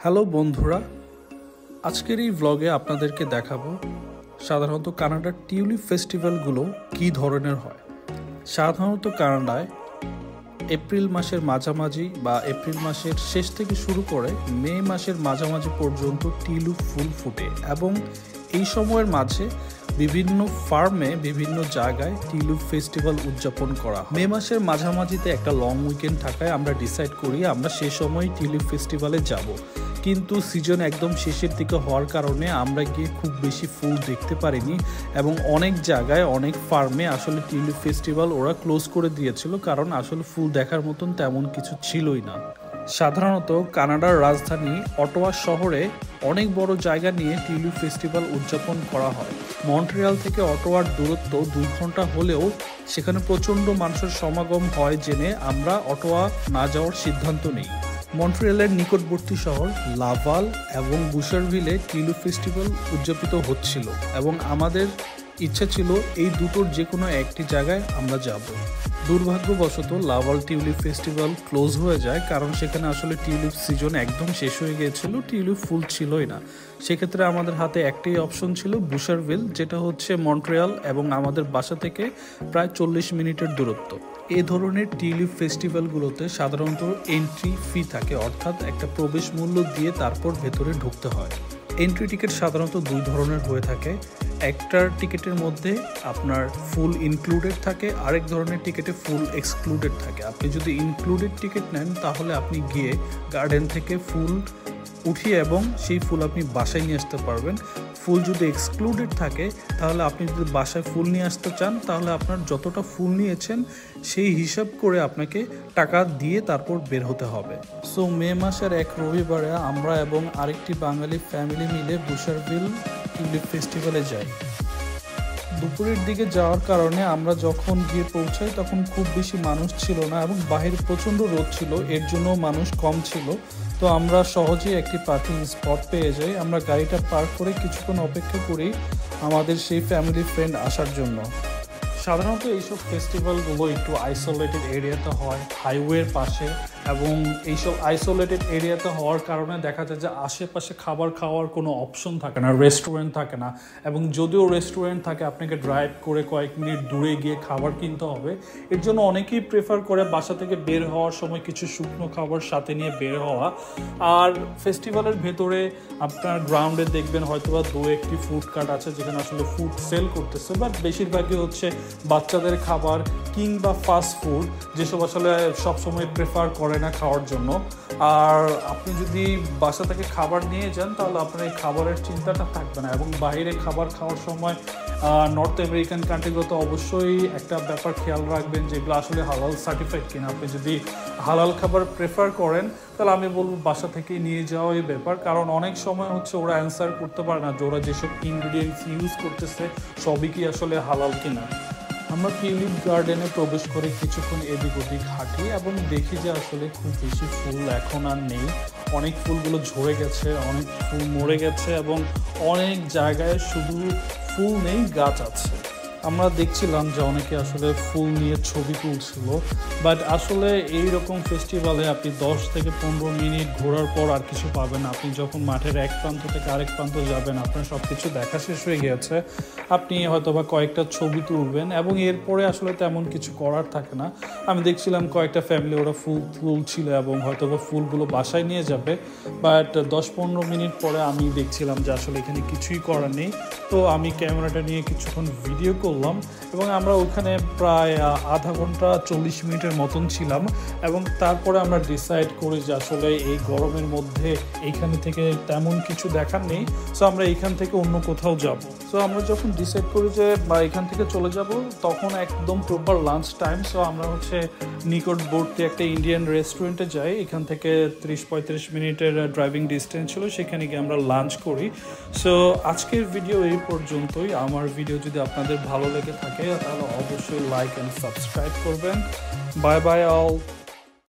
Hello বন্ধুরা, আজকের এই ব্লগে আপনাদেরকে দেখাবো সাধারণত কানাডার টিউলিপ ফেস্টিভ্যালগুলো কী ধরনের হয়। সাধারণত কানাডায় এপ্রিল মাসের মাঝামাঝি বা এপ্রিল মাসের শেষ থেকে শুরু করে মে মাসের মাঝামাঝি পর্যন্ত টিউলিপ ফুল ফুটে এবং এই সময়ের মাঝে বিভিন্ন ফার্মে বিভিন্ন জায়গায় টিউলিপ ফেস্টিভ্যাল উদযাপন করা। মে মাসের মাঝামাঝিতে একটা লং উইকেন্ড থাকায় আমরা ডিসাইড করি আমরা সে সময় টিউলিপ ফেস্টিভ্যালে যাব, কিন্তু সিজন একদম শেষের দিকে হওয়ার কারণে আমরা গিয়ে খুব বেশি ফুল দেখতে পারিনি এবং অনেক জায়গায় অনেক ফার্মে আসলে টিউলিপ ফেস্টিভ্যাল ওরা ক্লোজ করে দিয়েছিল, কারণ আসলে ফুল দেখার মতন তেমন কিছু ছিলই না। সাধারণত কানাডার রাজধানী অটোয়া শহরে অনেক বড় জায়গা নিয়ে টিউলিপ ফেস্টিভ্যাল উদযাপন করা হয়। মন্ট্রিয়াল থেকে অটোয়ার দূরত্ব 2 ঘন্টা হলেও সেখানে প্রচণ্ড মানুষের সমাগম হয় জেনে আমরা অটোয়া না যাওয়ার সিদ্ধান্ত নিই। মন্ট্রিয়ালের নিকটবর্তী শহর লাভাল এবং বুশারভিলে টিউলিপ ফেস্টিভ্যাল উদযাপিত হচ্ছিল এবং আমাদের ইচ্ছা ছিল এই দুটোর যে কোনো একটি জায়গায় আমরা যাব। দুর্ভাগ্যবশত লাভাল টিউলিপ ফেস্টিভ্যাল ক্লোজ হয়ে যায়, কারণ সেখানে আসলে টিউলিপ সিজন একদম শেষ হয়ে গিয়েছিল, টিউলিপ ফুল ছিলই না। সেক্ষেত্রে আমাদের হাতে একটাই অপশন ছিল বুশারভিল, যেটা হচ্ছে মন্ট্রিয়াল এবং আমাদের বাসা থেকে প্রায় 40 মিনিটের দূরত্ব। এই ধরনের টিউলিপ ফেস্টিভ্যালগুলোতে সাধারণত এন্ট্রি ফি থাকে, অর্থাৎ একটা প্রবেশ মূল্য দিয়ে তারপর ভেতরে ঢুকতে হয়। এন্ট্রি টিকিট সাধারণত 2 ধরনের হয়ে থাকে। একটার টিকিটের মধ্যে আপনার ফুল ইনক্লুডেড থাকে, আরেক ধরনের টিকিটে ফুল এক্সক্লুডেড থাকে। আপনি যদি ইনক্লুডেড টিকিট নেন তাহলে আপনি গিয়ে গার্ডেন থেকে ফুল উঠিয়ে এবং সেই ফুল আপনি বাসায় নিয়ে আসতে পারবেন। ফুল যদি এক্সক্লুডেড থাকে তাহলে আপনি যদি বাসায় ফুল নিয়ে আসতে চান তাহলে আপনার যতটা ফুল নিয়েছেন সেই হিসাব করে আপনাকে টাকা দিয়ে তারপর বের হতে হবে। সো মে মাসের এক রবিবারে আমরা এবং আরেকটি বাঙালি ফ্যামিলি মিলে বুশারভিল টিউলিপ ফেস্টিভ্যালে যাই। দুপুরের দিকে যাওয়ার কারণে আমরা যখন গিয়ে পৌঁছাই তখন খুব বেশি মানুষ ছিল না এবং বাইরে প্রচণ্ড রোদ ছিল, এর জন্য মানুষ কম ছিল। তো আমরা সহজেই একটি পার্কিং স্পট পেয়ে যাই। আমরা গাড়িটা পার্ক করে কিছুক্ষণ অপেক্ষা করি আমাদের সেই ফ্যামিলি ফ্রেন্ড আসার জন্য। সাধারণত এইসব ফেস্টিভ্যালগুলো একটু আইসোলেটেড এরিয়াতে হয়, হাইওয়ের পাশে, এবং এইসব আইসোলেটেড এরিয়াতে হওয়ার কারণে দেখা যায় যে আশেপাশে খাবার খাওয়ার কোনো অপশন থাকে না, রেস্টুরেন্ট থাকে না, এবং যদিও রেস্টুরেন্ট থাকে আপনাকে ড্রাইভ করে কয়েক মিনিট দূরে গিয়ে খাবার কিনতে হবে। এর জন্য অনেকেই প্রেফার করে বাসা থেকে বের হওয়ার সময় কিছু শুকনো খাবার সাথে নিয়ে বের হওয়া। আর ফেস্টিভ্যালের ভেতরে আপনার গ্রাউন্ডে দেখবেন হয়তোবা 2-1টি ফুড কার্ট আছে যেখানে আসলে ফুড সেল করতেছে, বাট বেশিরভাগই হচ্ছে বাচ্চাদের খাবার কিংবা ফাস্ট ফুড, যেসব আসলে সবসময় প্রেফার করে না খাওয়ার জন্য। আর আপনি যদি বাসা থেকে খাবার নিয়ে যান তাহলে আপনার এই খাবারের চিন্তাটা থাকবে না। এবং বাইরে খাবার খাওয়ার সময় নর্থ আমেরিকান কান্ট্রিগুলোতে অবশ্যই একটা ব্যাপার খেয়াল রাখবেন যেগুলো আসলে হালাল সার্টিফাইড কিনা। আপনি যদি হালাল খাবার প্রেফার করেন তাহলে আমি বলবো বাসা থেকেই নিয়ে যাওয়া এই ব্যাপার, কারণ অনেক সময় হচ্ছে ওরা অ্যান্সার করতে পারে না যে ওরা যেসব ইনগ্রিডিয়েন্টস ইউজ করতেছে সবই কি আসলে হালাল কিনা। আমরা টিউলিপ গার্ডেনে প্রবেশ করে কিছুক্ষণ এদিক ওদিক হাঁটি এবং দেখি যে আসলে খুব বেশি ফুল এখন আর নেই। অনেক ফুলগুলো ঝরে গেছে, অনেক ফুল মরে গেছে এবং অনেক জায়গায় শুধু ফুল নেই, গাছ আছে। আমরা দেখছিলাম যে অনেকে আসলে ফুল নিয়ে ছবি তুলছিল, বাট আসলে এইরকম ফেস্টিভ্যালে আপনি 10 থেকে 15 মিনিট ঘোরার পর আর কিছু পাবেন। আপনি যখন মাঠের এক প্রান্ত থেকে আরেক প্রান্ত যাবেন আপনার সব কিছু দেখা শেষ হয়ে গিয়েছে। আপনি হয়তোবা কয়েকটা ছবি তুলবেন এবং এরপরে আসলে তেমন কিছু করার থাকে না। আমি দেখছিলাম কয়েকটা ফ্যামিলি ওরা ফুল তুলছিল এবং হয়তোবা ফুলগুলো বাসায় নিয়ে যাবে, বাট 10-15 মিনিট পরে আমি দেখছিলাম যে আসলে এখানে কিছুই করার নেই। তো আমি ক্যামেরাটা নিয়ে কিছুক্ষণ ভিডিও করলাম এবং আমরা ওখানে প্রায় আধা ঘন্টা 40 মিনিটের মতন ছিলাম এবং তারপরে আমরা ডিসাইড করি যে আসলে এই গরমের মধ্যে এইখানে থেকে তেমন কিছু দেখার নেই, সো আমরা এইখান থেকে অন্য কোথাও যাব। সো আমরা যখন ডিসাইড করি যে এখান থেকে চলে যাব তখন একদম প্রপার লাঞ্চ টাইম। সো আমরা হচ্ছে নিকটবর্তী একটা ইন্ডিয়ান রেস্টুরেন্টে যাই, এখান থেকে 30-35 মিনিটের ড্রাইভিং ডিস্টেন্স ছিল, সেখানে গিয়ে আমরা লাঞ্চ করি। সো আজকের ভিডিও এই পর্যন্তই। আমার ভিডিও যদি আপনাদের ভালো লেগে থাকে তাহলে অবশ্যই লাইক অ্যান্ড সাবস্ক্রাইব করবেন। Bye bye all.